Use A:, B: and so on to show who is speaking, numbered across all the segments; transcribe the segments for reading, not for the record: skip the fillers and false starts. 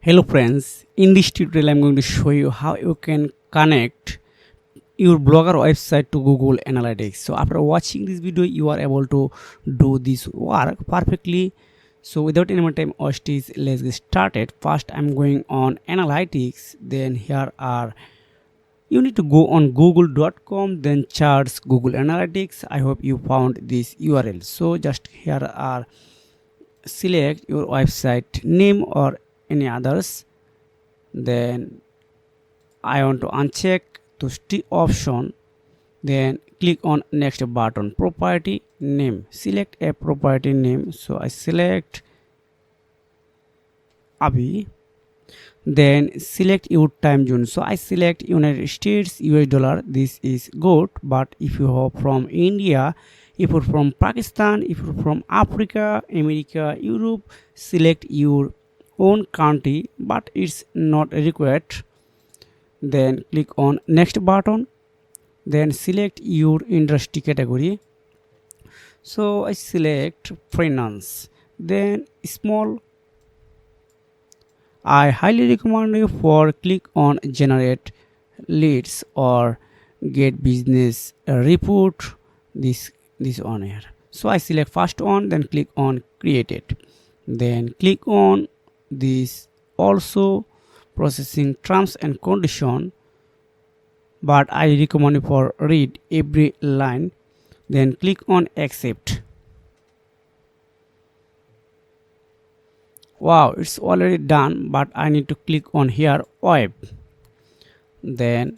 A: Hello friends, in this tutorial I'm going to show you how you can connect your blogger website to Google Analytics. So after watching this video you are able to do this work perfectly. So without any more time wastage, let's get started. First I'm going on Analytics, then here are you need to go on google.com, then search Google Analytics. I hope you found this URL. So just here are select your website name or any others, then I want to uncheck to stick option, then click on next button. Property name, select a property name, so I select Abi, then select your time zone, so I select United States US dollar. This is good, but if you are from India, if you're from Pakistan, if you're from Africa, America, Europe, select your own country, but it's not required. Then click on next button, then select your industry category, so I select finance, then small. I highly recommend you for click on generate leads or get business report, this on here. So I select first one, then click on create it, then click on this also processing terms and condition, but I recommend you for read every line, then click on accept. Wow, it's already done, but I need to click on here web, then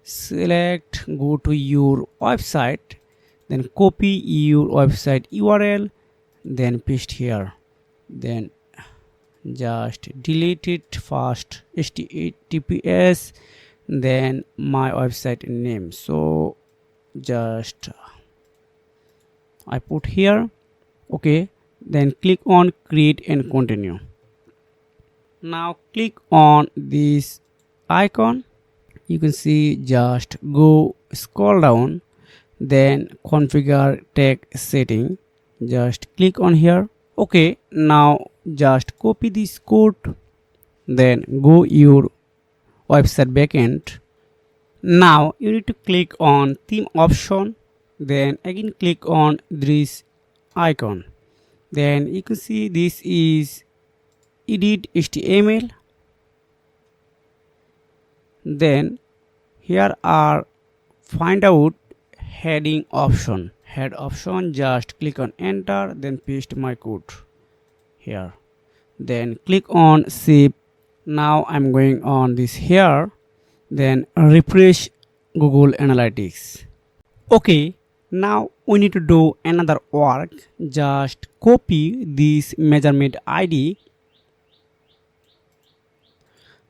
A: select go to your website, then copy your website URL, then paste here, then just delete it first https, then my website name, so just I put here. Okay, then click on create and continue. Now click on this icon, you can see, just go scroll down, then configure tag setting, just click on here. Okay, now just copy this code, then go your website backend. Now you need to click on theme option, then again click on this icon, then you can see this is edit HTML, then here are find out heading option, head option, just click on enter, then paste my code here, then click on save. Now I'm going on this here, then refresh Google Analytics. Okay, now we need to do another work. Just copy this measurement ID,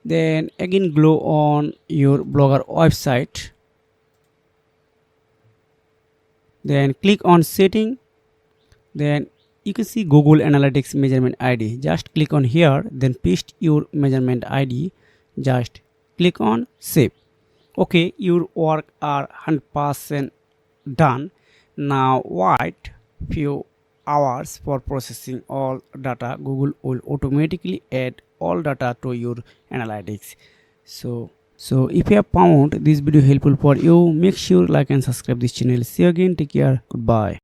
A: then again go on your blogger website, then click on setting, then you can see Google Analytics measurement ID, just click on here, then paste your measurement ID, just click on save. Okay, your work are 100% done. Now wait few hours for processing all data. Google will automatically add all data to your analytics. So if you have found this video helpful for you, make sure like and subscribe this channel. See you again, take care, goodbye.